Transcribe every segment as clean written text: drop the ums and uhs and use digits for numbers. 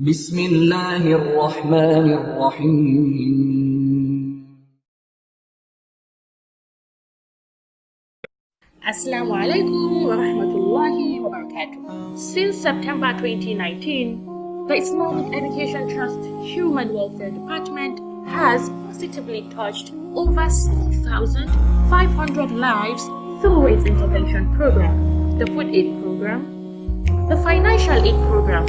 بسم الله الرحمن الرحيم. Assalamu alaikum wa rahmatullahi wa barakatuh. Since September 2019, the Islamic Education Trust Human Welfare Department has positively touched over 6,500 lives through its intervention program, the food aid program, the financial aid program,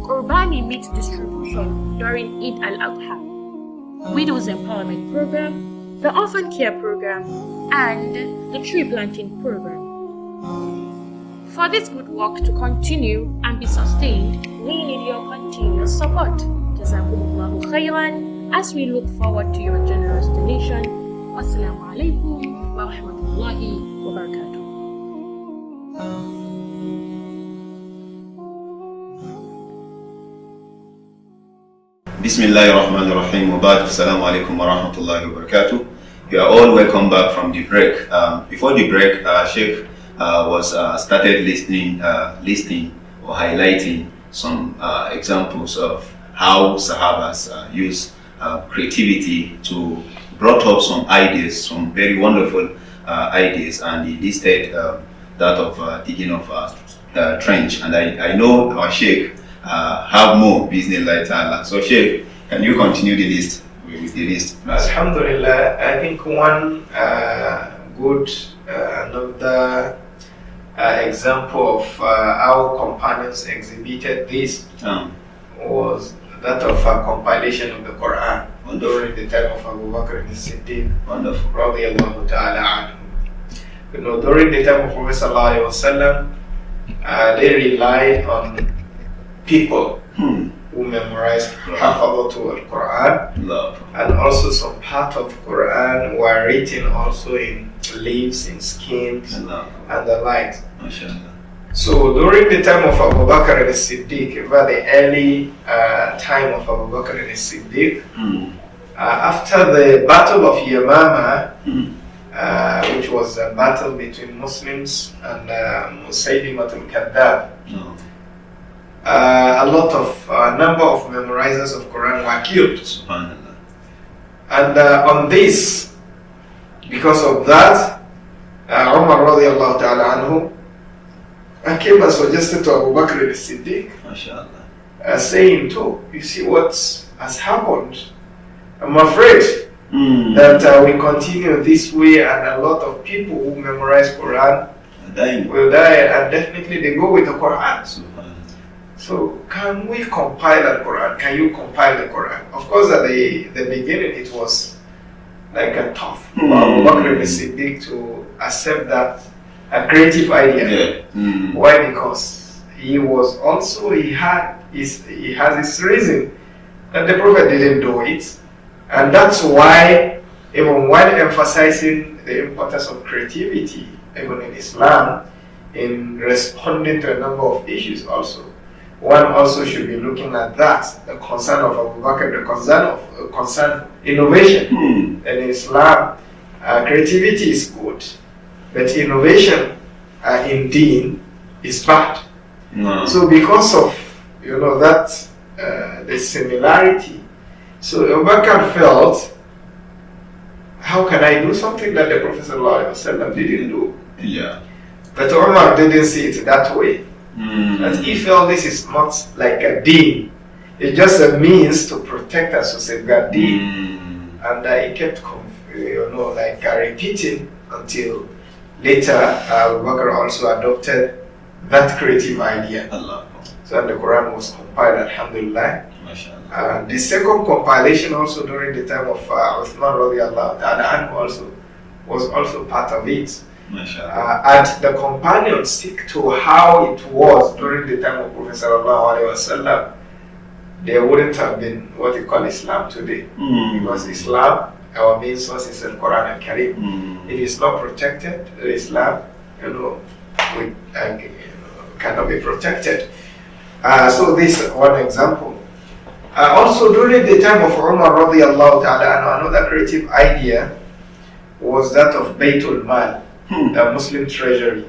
Qurbani meat distribution during Eid al-Adha, Widows Empowerment Program, the Orphan Care Program, and the Tree Planting Program. For this good work to continue and be sustained, we need your continuous support. Jazakumullahu khairan as we look forward to your generous donation. Wassalamu alaikum wa rahmatullahi wa barakatuh. Bismillahirrahmanirrahim. Assalamu alaikum wa rahmatullahi wa barakatuh. You are all welcome back from the break. Before the break, Sheikh was started listing or highlighting some examples of how Sahabas use creativity to brought up some ideas, some very wonderful ideas, and he listed that of digging of trench. And I know our Sheikh have more business like Allah. So Sheikh, can you continue the list? With the list. Alhamdulillah, I think one good another example of how companions exhibited this was that of a compilation of the Quran during the time of Abu Bakr as-Siddiq. Wonderful. Radiyallahu ta'ala anhu. You know, during the time of Prophet sallallahu alaihi wasallam, they relied on people who memorized Hafadatu al-Quran, and also some part of Quran were written also in leaves, in skins, and the like. So during the time of Abu Bakr as-Siddiq, about the early time of Abu Bakr as-Siddiq, after the Battle of Yamama, which was a battle between Muslims and Musaylimat al-Kadhdhab, a number of memorizers of Quran were killed. And on this, because of that, Umar radiallahu ta'ala anhu came and suggested to Abu Bakr as-Siddiq, saying, you see what has happened. I'm afraid that we continue this way and a lot of people who memorize Quran will die, and definitely they go with the Quran. So can we compile the Quran? Can you compile the Quran? Of course, at the beginning it was like a tough for Abu Bakr as-Siddiq to accept that a creative idea. Why? Because he has his reason that the Prophet didn't do it, and that's why even while emphasizing the importance of creativity, even in Islam, in responding to a number of issues also, one also should be looking at that, the concern of Abu Bakr, the concern innovation. In Islam, creativity is good, but innovation in deen is bad. So because of that the similarity, so Abu Bakr felt, how can I do something that the Prophet ﷺ didn't do? But Umar didn't see it that way. That he felt this is not like a deen, it's just a means to protect us, to safeguard deen. And he kept repeating until later Abu Bakr also adopted that creative idea. So the Quran was compiled, alhamdulillah. The second compilation also during the time of Uthman radiallahu ta'ala anhu was also part of it. And the companions stick to how it was during the time of Prophet sallallahu alaihi wasallam. There wouldn't have been what we call Islam today, because Islam, our main source is the Quran and Karim. It is not protected. Islam, cannot be protected. So this is one example. Also during the time of Umar radiallahu ta'ala, another creative idea was that of Baytul Mal, the Muslim treasury.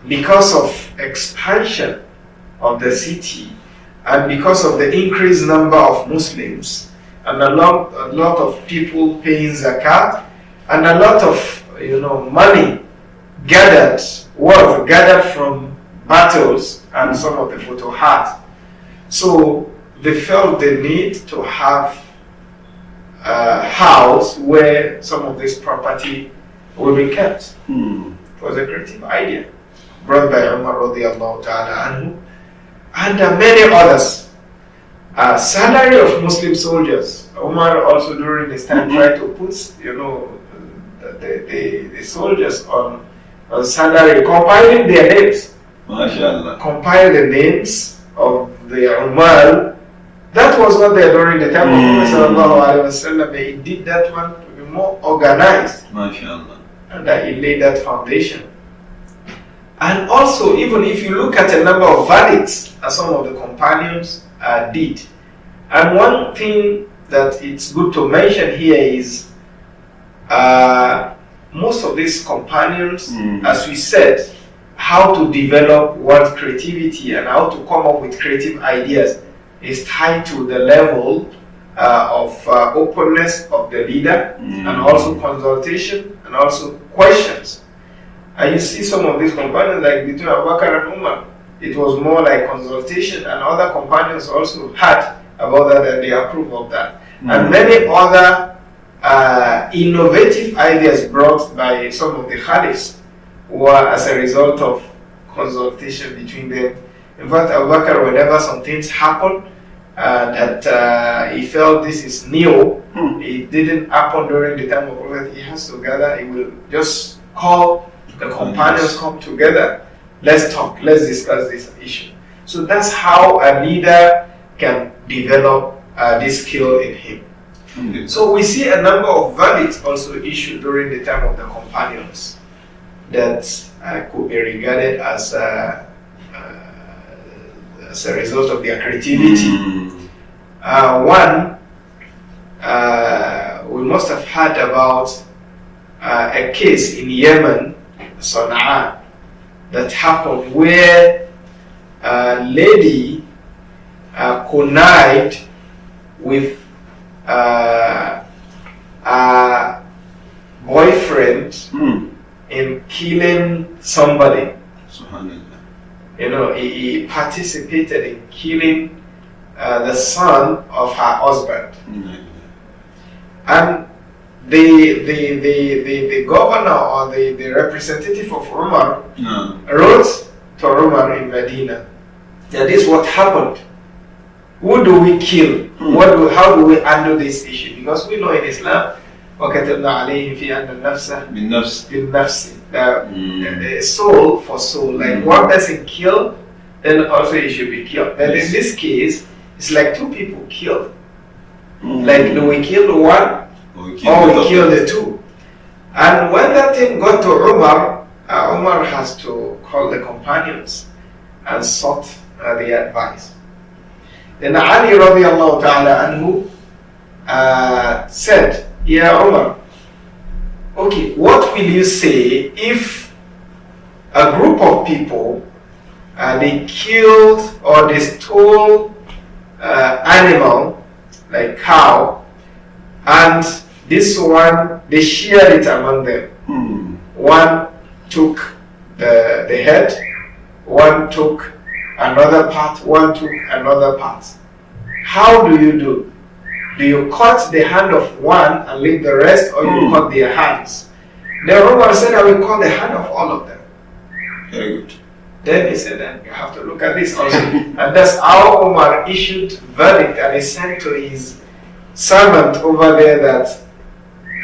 because of expansion of the city and because of the increased number of Muslims and a lot of people paying zakat and a lot of money gathered, wealth gathered from battles and some of the futuhat. So they felt the need to have a house where some of this property will be kept. It was a creative idea brought by Umar radiallahu ta'ala anhu and many others. Salary of Muslim soldiers. Umar also during this time tried to put the soldiers on salary, compiling their names. MashaAllah. Compile the names of the Umar. That was not there during the time of Prophet sallallahu alaihi wasallam. He did that one to be more organized. MashaAllah. And he laid that foundation. And also, even if you look at a number of verdicts as some of the companions did, and one thing that it's good to mention here is most of these companions, as we said, how to develop one's creativity and how to come up with creative ideas is tied to the level of openness of the leader and also consultation and also questions. And you see some of these companions, like between Abu Bakr and Umar, it was more like consultation, and other companions also had about that and they approve of that. And many other innovative ideas brought by some of the Khalifs were as a result of consultation between them. In fact, Abu Bakr, whenever some things happen that he felt this is new, it didn't happen during the time of Prophet, he has to gather, he will just call the companions, come together, let's talk, let's discuss this issue. So that's how a leader can develop this skill in him. So we see a number of verdicts also issued during the time of the companions that could be regarded as a result of their creativity. One, we must have heard about a case in Yemen, Sana'a, that happened where a lady connived with a boyfriend in killing somebody. He participated in killing the son of her husband. And the governor or the representative of Umar wrote to Umar in Medina that this is what happened. Who do we kill? How do we handle this issue? Because we know in Islam, وَكَتَبْنَا عَلَيْهِمْ فِي أَنَّ النَّفْسَ بِالنَّفْسِ, soul for soul. Like one person killed, then also he should be killed. But in this case, it's like two people killed. Like, do we kill the one or we kill the two? And when that thing got to Umar, Umar has to call the companions and sought the advice. Then Ali radiallahu ta'ala anhu said, Ya Umar, okay, what will you say if a group of people they killed or they stole animal like cow, and this one they shared it among them? One took the head, one took another part, one took another part. How do you do? Do you cut the hand of one and leave the rest, or you cut their hands? The Umar said, I will cut the hand of all of them. Very good. Then he said, then you have to look at this also. And that's how Umar issued verdict, and he sent to his servant over there that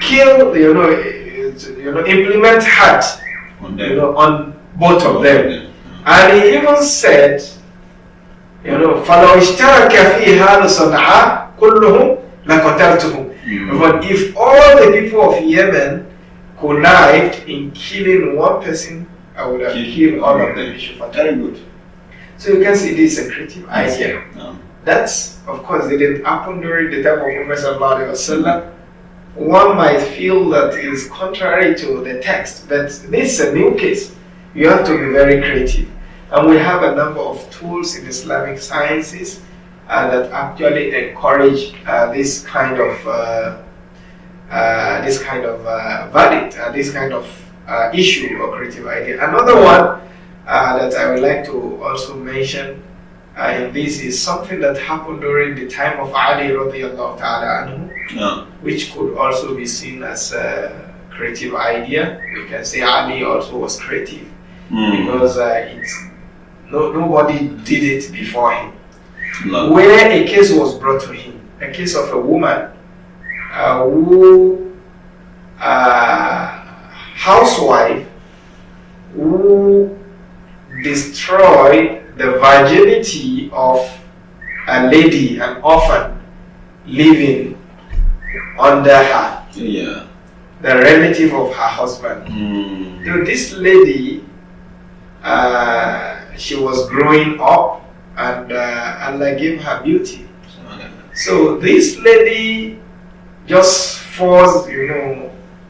kill, implement had on both of them. And he even said, فَلَوْ اشْتَرَكَ فِي هَذَا صَنْعَاء كُلُّهُمْ لَقَتَلْتُهُمْ. But if all the people of Yemen connived in killing one person, I would have killed all of them. Very good. So you can see this is a creative idea. That's, of course, didn't happen during the time of Prophet sallallahu alaihi wasallam. One might feel that is contrary to the text, but this is a new case. You have to be very creative. And we have a number of tools in Islamic sciences that actually encourage this kind of verdict, this kind of issue or creative idea. Another one that I would like to also mention in this is something that happened during the time of Ali radiallahu ta'ala anhu, which could also be seen as a creative idea. We can say Ali also was creative because nobody did it before him. Where a case was brought to him, a case of a woman housewife who destroyed the virginity of a lady, an orphan living under her, the relative of her husband. So this lady, she was growing up, and Allah gave her beauty. So this lady just forced,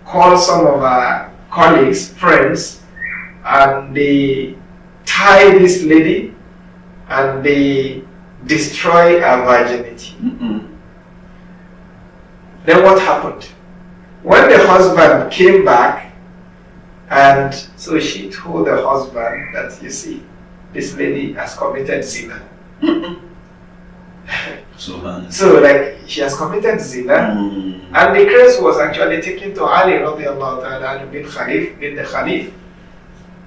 called some of her colleagues, friends, and they tie this lady and they destroy her virginity. Then what happened? When the husband came back, and so she told the husband that, you see, this lady has committed zina. So like she has committed zina, and the case was actually taken to Ali radiallahu ta'ala bin the Khalif,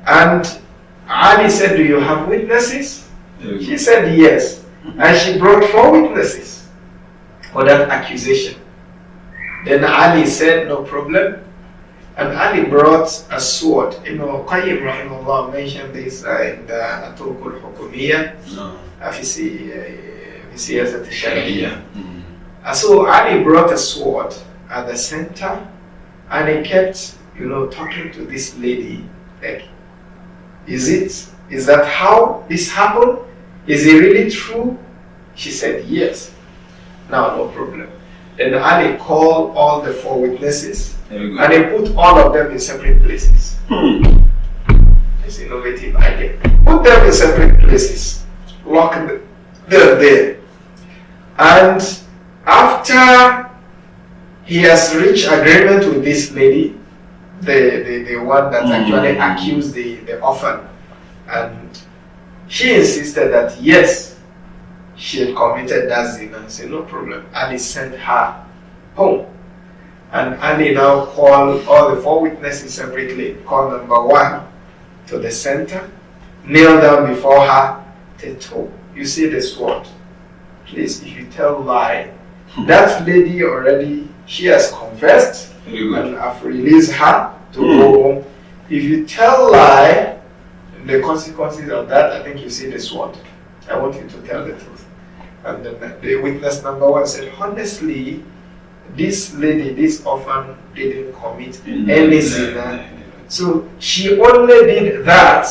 and Ali said, do you have witnesses? She said yes, and she brought 4 witnesses for that accusation. Then Ali said, no problem, and Ali brought a sword. Qayyim rahimahullah mentioned this in the Aturkul Hukumiyya, So Ali brought a sword at the center, and he kept, talking to this lady, like, is that how this happened? Is it really true? She said yes. Now, no problem. Then Ali called all the 4 witnesses, and he put all of them in separate places. It's an innovative idea. Put them in separate places. Lock them there. And after he has reached agreement with this lady, the one that actually accused the orphan, and she insisted that yes, she had committed that zina, and said no problem. Ali sent her home, and Ali now called all the 4 witnesses separately. Called number 1 to the center, kneel down before her, said, you see the sword. Please, if you tell lie, that lady already, she has confessed, and I've released her to go home. If you tell lie, the consequences of that, I think you see the sword. I want you to tell the truth. And then the witness number 1 said, honestly, this lady, this orphan, didn't commit any zina. So she only did that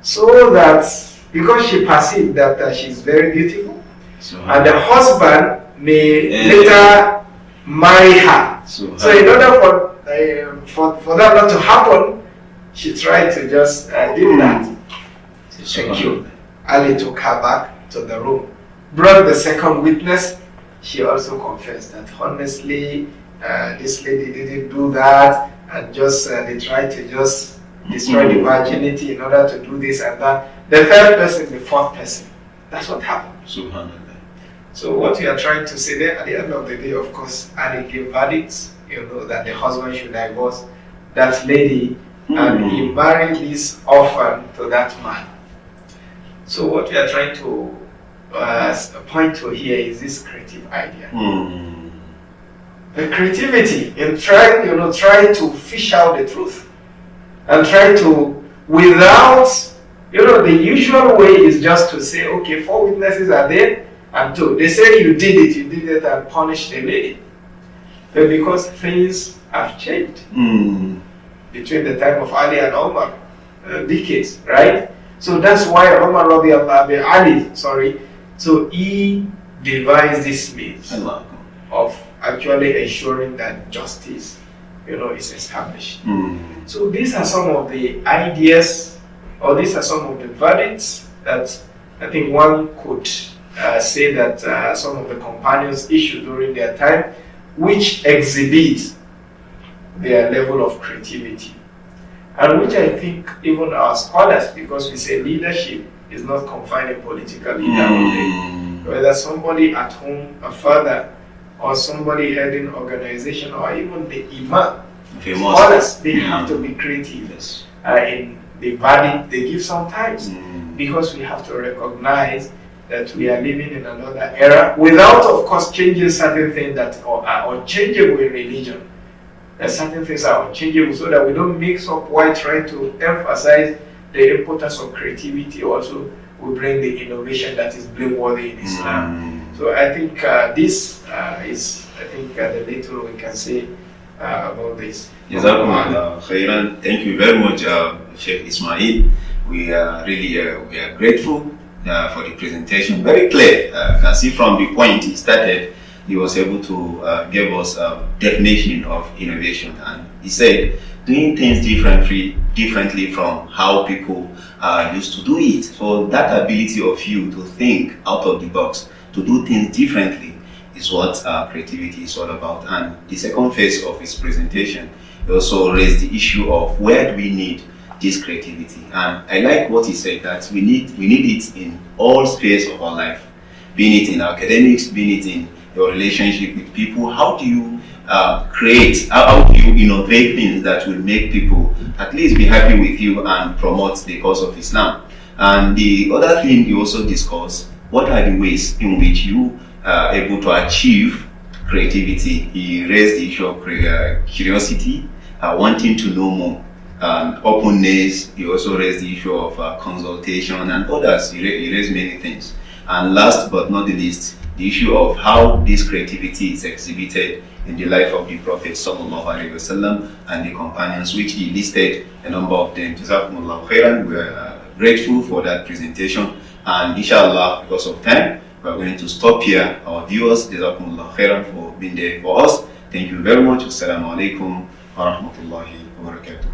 so that, because she perceived that she's very beautiful, and the husband may later marry her. So in order for that not to happen, she tried to just do that. Thank you. Ali took her back to the room, brought the second witness. She also confessed that honestly, this lady didn't do that, and just they tried to just destroy the virginity in order to do this and that. The third person, the fourth person. That's what happened. So what we are trying to say there, at the end of the day, of course, Ali gave verdicts, that the husband should divorce that lady, and he married this orphan to that man. So what we are trying to point to here is this creative idea. The creativity in trying, trying to fish out the truth, and try to, without, the usual way is just to say, okay, 4 witnesses are there, and 2. They say you did it, and punish the lady. But because things have changed between the time of Ali and Omar, decades, right? So that's why Umar Ali, so he devised this means of actually ensuring that justice, is established. So these are some of the ideas or these are some of the verdicts that I think one could say that some of the companions issued during their time, which exhibit their level of creativity. And which I think even our scholars, because we say leadership is not confined in political leader only, whether somebody at home, a father, or somebody heading organization, or even the imam, scholars, they have to be creative in the verdict they give sometimes, because we have to recognize that we are living in another era without, of course, changing certain things that are unchangeable in religion. That certain things are unchangeable, so that we don't mix up while trying to emphasize the importance of creativity. Also, we bring the innovation that is blameworthy in Islam. So I think this is, the little we can say about this. Jazakumullah khairan. Thank you very much, Sheikh Ismail. We are really we are grateful for the presentation. Very clear. You can see from the point he started, he was able to give us a definition of innovation, and he said doing things differently from how people used to do it. So that ability of you to think out of the box, to do things differently, is what creativity is all about. And the second phase of his presentation, he also raised the issue of where do we need this creativity. And I like what he said, that we need it in all spheres of our life, being it in academics, being it in your relationship with people. How do you create, how do you innovate things that will make people at least be happy with you and promote the cause of Islam? And the other thing you also discussed, what are the ways in which you are able to achieve creativity? He raised the issue of curiosity, wanting to know more, openness. He also raised the issue of consultation and others. He raised many things. And last but not the least, the issue of how this creativity is exhibited in the life of the Prophet ﷺ and the companions, which he listed a number of them. Jazakumullah khairan. We are grateful for that presentation, and inshallah, because of time, we are going to stop here. Our viewers, Jazakumullah khairan for being there for us. Thank you very much. Assalamu alaikum wa rahmatullahi wa barakatuh.